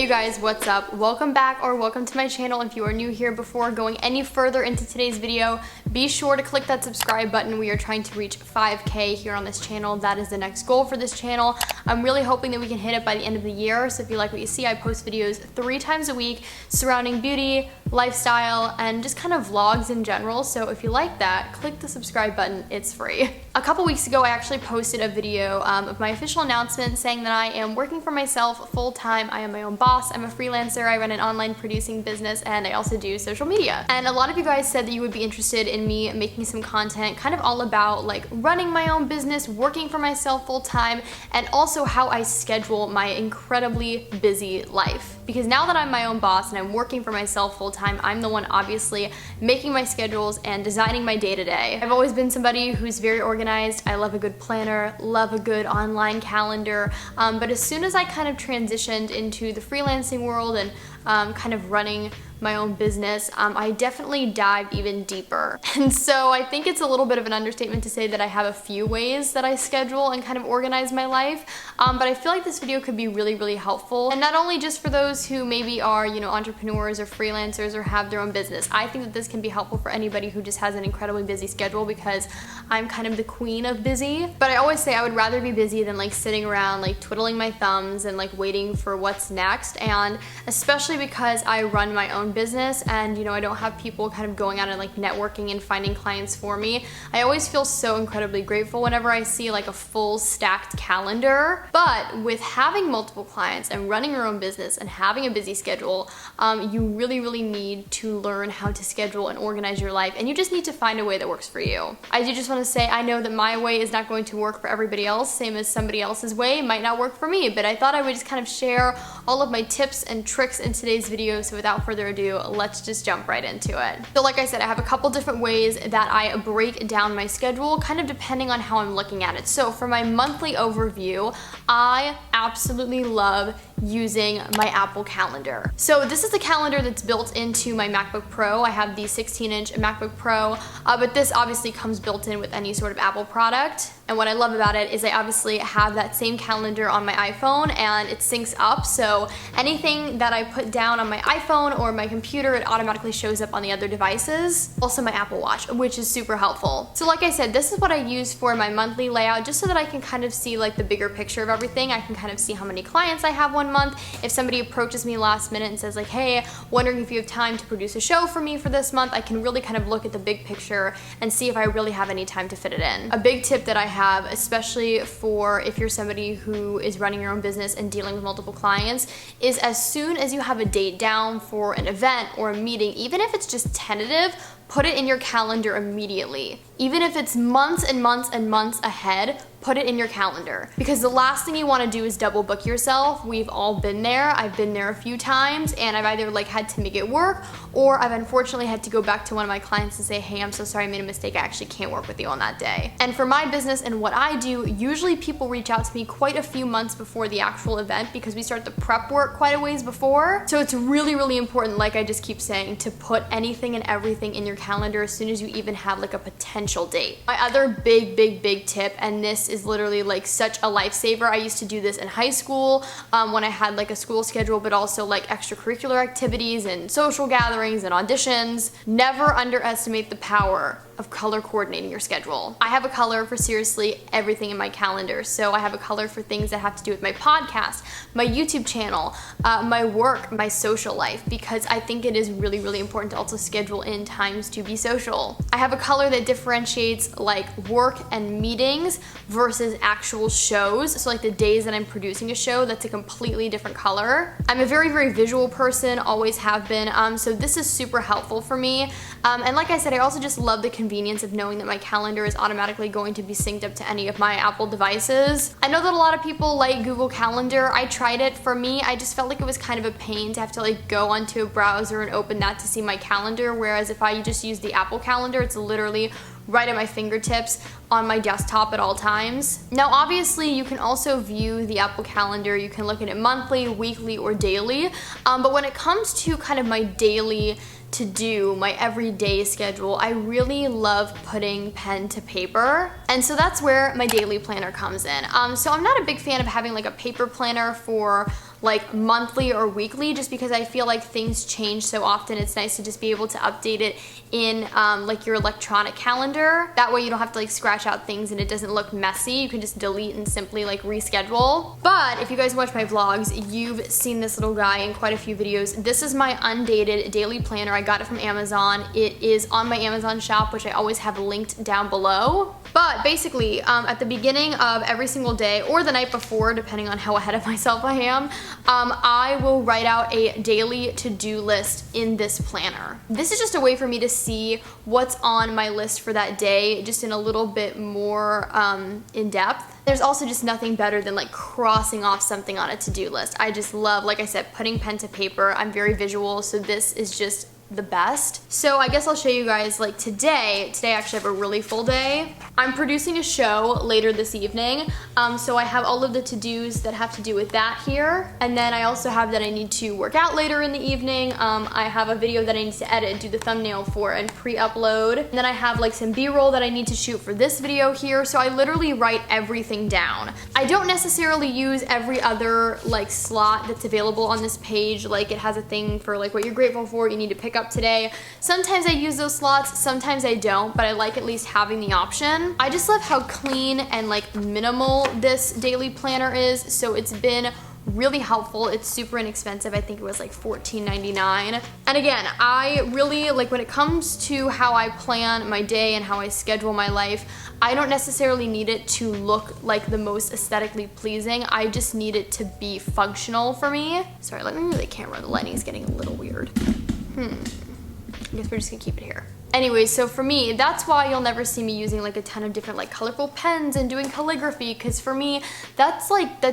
Hey guys, what's up? Welcome back or welcome to my channel. If you are new here, before going any further into today's video, be sure to click that subscribe button. We are trying to reach 5K here on this channel. That is the next goal for this channel. I'm really hoping that we can hit it by the end of the year. So if you like what you see, I post videos 3 times a week surrounding beauty, lifestyle, and just kind of vlogs in general. So if you like that, click the subscribe button. It's free. A couple weeks ago, I actually posted a video of my official announcement saying that I am working for myself full-time. I am my own boss. I'm a freelancer. I run an online producing business, and I also do social media. And a lot of you guys said that you would be interested in me making some content kind of all about like running my own business, working for myself full-time, and also how I schedule my incredibly busy life. Because now that I'm my own boss and I'm working for myself full-time, I'm the one obviously making my schedules and designing my day-to-day. I've always been somebody who's very organized. I love a good planner, love a good online calendar, but as soon as I kind of transitioned into the freelancing world and kind of running my own business, I definitely dived even deeper. And so I think it's a little bit of an understatement to say that I have a few ways that I schedule and kind of organize my life, but I feel like this video could be really, really helpful. And not only just for those who maybe are, you know, entrepreneurs or freelancers or have their own business. I think that this can be helpful for anybody who just has an incredibly busy schedule, because I'm kind of the queen of busy. But I always say I would rather be busy than like sitting around like twiddling my thumbs and like waiting for what's next. And especially because I run my own business and, you know, I don't have people kind of going out and like networking and finding clients for me, I always feel so incredibly grateful whenever I see like a full stacked calendar. But with having multiple clients and running your own business and having a busy schedule, you really need to learn how to schedule and organize your life, and you just need to find a way that works for you. I do just want to say, I know that my way is not going to work for everybody else, same as somebody else's way might not work for me, but I thought I would just kind of share all of my tips and tricks in today's video. So without further ado, let's just jump right into it. So like I said, I have a couple different ways that I break down my schedule, kind of depending on how I'm looking at it. So for my monthly overview, I absolutely love using my Apple Calendar. So this is the calendar that's built into my MacBook Pro. I have the 16-inch MacBook Pro, but this obviously comes built in with any sort of Apple product. And what I love about it is I obviously have that same calendar on my iPhone, and it syncs up. So anything that I put down on my iPhone or my computer, it automatically shows up on the other devices. Also my Apple Watch, which is super helpful. So like I said, this is what I use for my monthly layout, just so that I can kind of see like the bigger picture of everything. I can kind of see how many clients I have one month. If somebody approaches me last minute and says like, hey, wondering if you have time to produce a show for me for this month, I can really kind of look at the big picture and see if I really have any time to fit it in. A big tip that I have, especially for if you're somebody who is running your own business and dealing with multiple clients, is as soon as you have a date down for an event or a meeting, even if it's just tentative, put it in your calendar immediately. Even if it's months and months and months ahead, put it in your calendar. Because the last thing you want to do is double book yourself. We've all been there. I've been there a few times, and I've either like had to make it work, or I've unfortunately had to go back to one of my clients and say, hey, I'm so sorry, I made a mistake. I actually can't work with you on that day. And for my business and what I do, usually people reach out to me quite a few months before the actual event, because we start the prep work quite a ways before. So it's really important, like I just keep saying, to put anything and everything in your calendar as soon as you even have like a potential date. My other big tip, and this is literally like such a lifesaver. I used to do this in high school when I had like a school schedule, but also like extracurricular activities and social gatherings and auditions. Never underestimate the power of color coordinating your schedule. I have a color for seriously everything in my calendar. So I have a color for things that have to do with my podcast, my YouTube channel, my work, my social life, because I think it is really important to also schedule in times to be social. I have a color that differentiates like work and meetings versus actual shows. So like the days that I'm producing a show, that's a completely different color. I'm a very visual person, always have been. So this is super helpful for me. And like I said, I also just love the convenience of knowing that my calendar is automatically going to be synced up to any of my Apple devices. I know that a lot of people like Google Calendar. I tried it. For me, I just felt like it was kind of a pain to have to like go onto a browser and open that to see my calendar, whereas if I just use the Apple Calendar, it's literally right at my fingertips on my desktop at all times. Now obviously you can also view the Apple Calendar. You can look at it monthly, weekly, or daily, but when it comes to kind of my daily to do, my everyday schedule, I really love putting pen to paper. And so that's where my daily planner comes in. So I'm not a big fan of having like a paper planner for like monthly or weekly, just because I feel like things change so often. It's nice to just be able to update it in like your electronic calendar. That way you don't have to like scratch out things and it doesn't look messy. You can just delete and simply like reschedule. But if you guys watch my vlogs, you've seen this little guy in quite a few videos. This is my undated daily planner. I got it from Amazon. It is on my Amazon shop, which I always have linked down below. But basically, at the beginning of every single day, or the night before, depending on how ahead of myself I am, I will write out a daily to-do list in this planner. This is just a way for me to see what's on my list for that day, just in a little bit more in depth. There's also just nothing better than like crossing off something on a to-do list. I just love, like I said, putting pen to paper. I'm very visual, so this is just the best. So I guess I'll show you guys like today I actually have a really full day. I'm producing a show later this evening, so I have all of the to-dos that have to do with that here, and then I also have that I need to work out later in the evening. I have a video that I need to edit, do the thumbnail for, and pre-upload, and then I have like some b-roll that I need to shoot for this video here, so I literally write everything down. I don't necessarily use every other like slot that's available on this page. Like it has a thing for like what you're grateful for, you need to pick up today. Sometimes I use those slots, sometimes I don't, but I like at least having the option. I just love how clean and like minimal this daily planner is, so it's been really helpful. It's super inexpensive. I think it was like $14.99. And again, I really like when it comes to how I plan my day and how I schedule my life, I don't necessarily need it to look like the most aesthetically pleasing. I just need it to be functional for me. Sorry, let me move the camera. The lighting is getting a little weird. I guess we're just gonna keep it here. Anyways, so for me, that's why you'll never see me using like a ton of different like colorful pens and doing calligraphy, because for me, that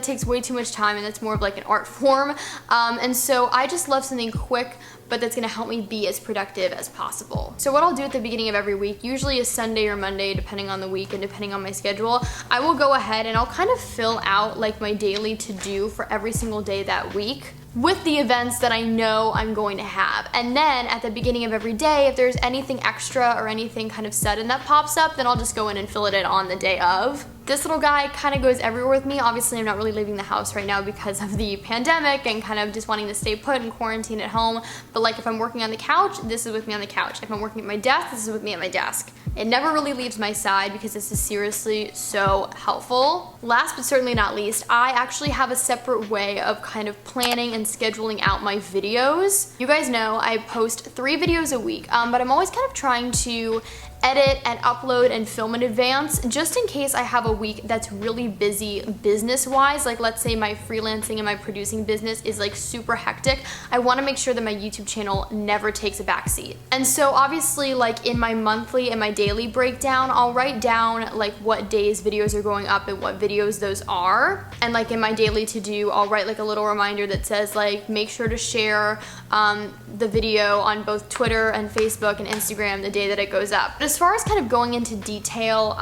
takes way too much time and that's more of like an art form. And so I just love something quick, but that's gonna help me be as productive as possible. So what I'll do at the beginning of every week, usually a Sunday or Monday, depending on the week and depending on my schedule, I will go ahead and I'll kind of fill out like my daily to-do for every single day that week with the events that I know I'm going to have. And then at the beginning of every day, if there's anything extra or anything kind of sudden that pops up, then I'll just go in and fill it in on the day of. This little guy kind of goes everywhere with me. Obviously, I'm not really leaving the house right now because of the pandemic and kind of just wanting to stay put and quarantine at home. But like if I'm working on the couch, this is with me on the couch. If I'm working at my desk, this is with me at my desk. It never really leaves my side because this is seriously so helpful. Last but certainly not least, I actually have a separate way of kind of planning and scheduling out my videos. You guys know I post 3 videos a week, but I'm always kind of trying to edit and upload and film in advance, just in case I have a week that's really busy business-wise. Like let's say my freelancing and my producing business is like super hectic. I wanna make sure that my YouTube channel never takes a backseat. And so obviously like in my monthly and my daily breakdown, I'll write down like what days videos are going up and what videos those are. And like in my daily to-do, I'll write like a little reminder that says like, make sure to share the video on both Twitter and Facebook and Instagram the day that it goes up. But as far as kind of going into detail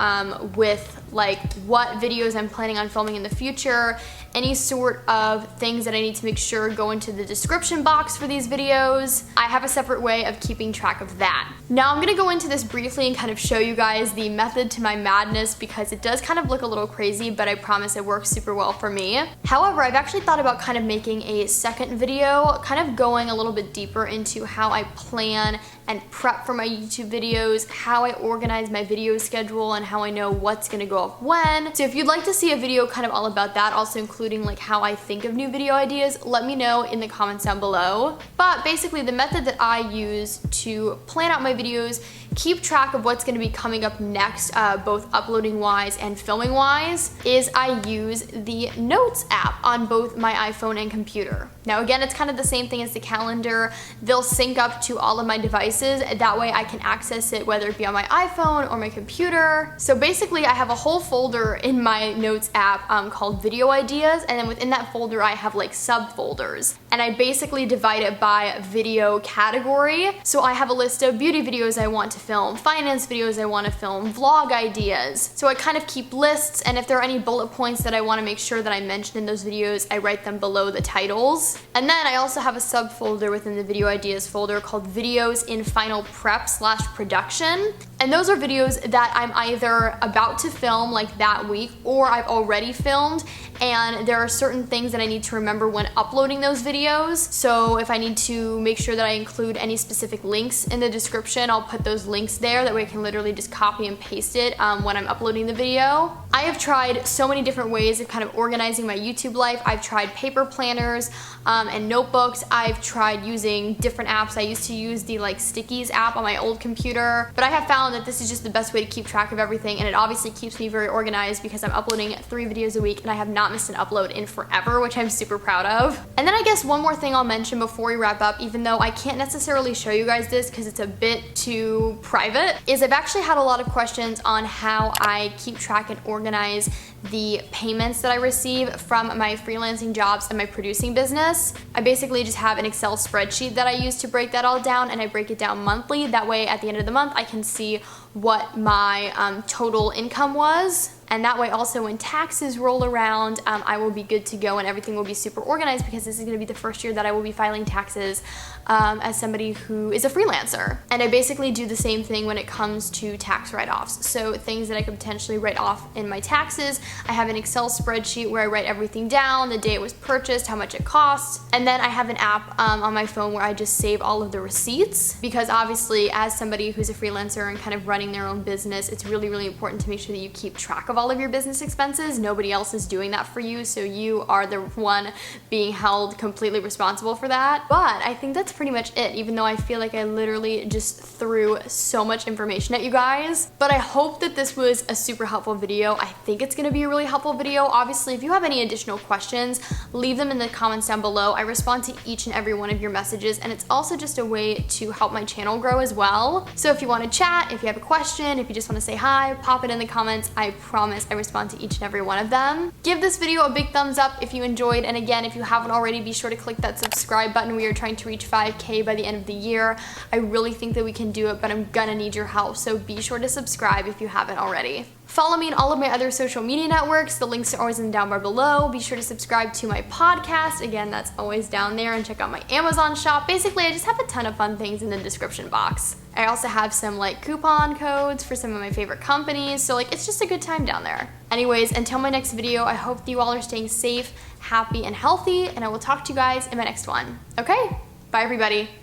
with like what videos I'm planning on filming in the future, any sort of things that I need to make sure go into the description box for these videos, I have a separate way of keeping track of that. Now I'm gonna go into this briefly and kind of show you guys the method to my madness because it does kind of look a little crazy, but I promise it works super well for me. However, I've actually thought about kind of making a second video, kind of going a little bit deeper into how I plan and prep for my YouTube videos, how I organize my video schedule, and how I know what's gonna go up when. So if you'd like to see a video kind of all about that, also including like how I think of new video ideas, let me know in the comments down below. But basically the method that I use to plan out my videos, keep track of what's gonna be coming up next, both uploading wise and filming wise, is I use the Notes app on both my iPhone and computer. Now again, it's kind of the same thing as the calendar. They'll sync up to all of my devices. That way I can access it whether it be on my iPhone or my computer. So basically I have a whole folder in my Notes app called Video Ideas, and then within that folder I have like subfolders. And I basically divide it by video category. So I have a list of beauty videos I want to film, finance videos I want to film, vlog ideas. So I kind of keep lists, and if there are any bullet points that I want to make sure that I mention in those videos, I write them below the titles. And then I also have a subfolder within the Video Ideas folder called Videos in Final Prep / Production. And those are videos that I'm either about to film like that week or I've already filmed, and there are certain things that I need to remember when uploading those videos. So if I need to make sure that I include any specific links in the description, I'll put those links there. That way I can literally just copy and paste it when I'm uploading the video. I have tried so many different ways of kind of organizing my YouTube life. I've tried paper planners and notebooks. I've tried using different apps. I used to use the like Stickies app on my old computer, but I have found that this is just the best way to keep track of everything, and it obviously keeps me very organized because I'm uploading 3 videos a week and I have not missed an upload in forever, which I'm super proud of. And then I guess one more thing I'll mention before we wrap up, even though I can't necessarily show you guys this because it's a bit too private, is I've actually had a lot of questions on how I keep track and organize the payments that I receive from my freelancing jobs and my producing business. I basically just have an Excel spreadsheet that I use to break that all down, and I break it down monthly. That way at the end of the month I can see what my total income was. And that way also when taxes roll around, I will be good to go and everything will be super organized, because this is gonna be the first year that I will be filing taxes as somebody who is a freelancer. And I basically do the same thing when it comes to tax write-offs. So things that I could potentially write off in my taxes, I have an Excel spreadsheet where I write everything down, the day it was purchased, how much it costs. And then I have an app on my phone where I just save all of the receipts, because obviously as somebody who's a freelancer and kind of running their own business, it's really, really important to make sure that you keep track of all of your business expenses. Nobody else is doing that for you, so you are the one being held completely responsible for that. But I think that's pretty much it, even though I feel like I literally just threw so much information at you guys. But I hope that this was a super helpful video. I think it's gonna be a really helpful video. Obviously, if you have any additional questions, leave them in the comments down below. I respond to each and every one of your messages, and it's also just a way to help my channel grow as well. So if you wanna chat, if you have a question, if you just wanna say hi, pop it in the comments. I promise I respond to each and every one of them. Give this video a big thumbs up if you enjoyed, and again, if you haven't already, be sure to click that subscribe button. We are trying to reach 5K by the end of the year. I really think that we can do it, but I'm gonna need your help, so be sure to subscribe if you haven't already. Follow me on all of my other social media networks. The links are always in the down bar below. Be sure to subscribe to my podcast. Again, that's always down there, and check out my Amazon shop. Basically, I just have a ton of fun things in the description box. I also have some like coupon codes for some of my favorite companies, so like it's just a good time down there. Anyways, until my next video, I hope that you all are staying safe, happy, and healthy, and I will talk to you guys in my next one. Okay? Bye everybody.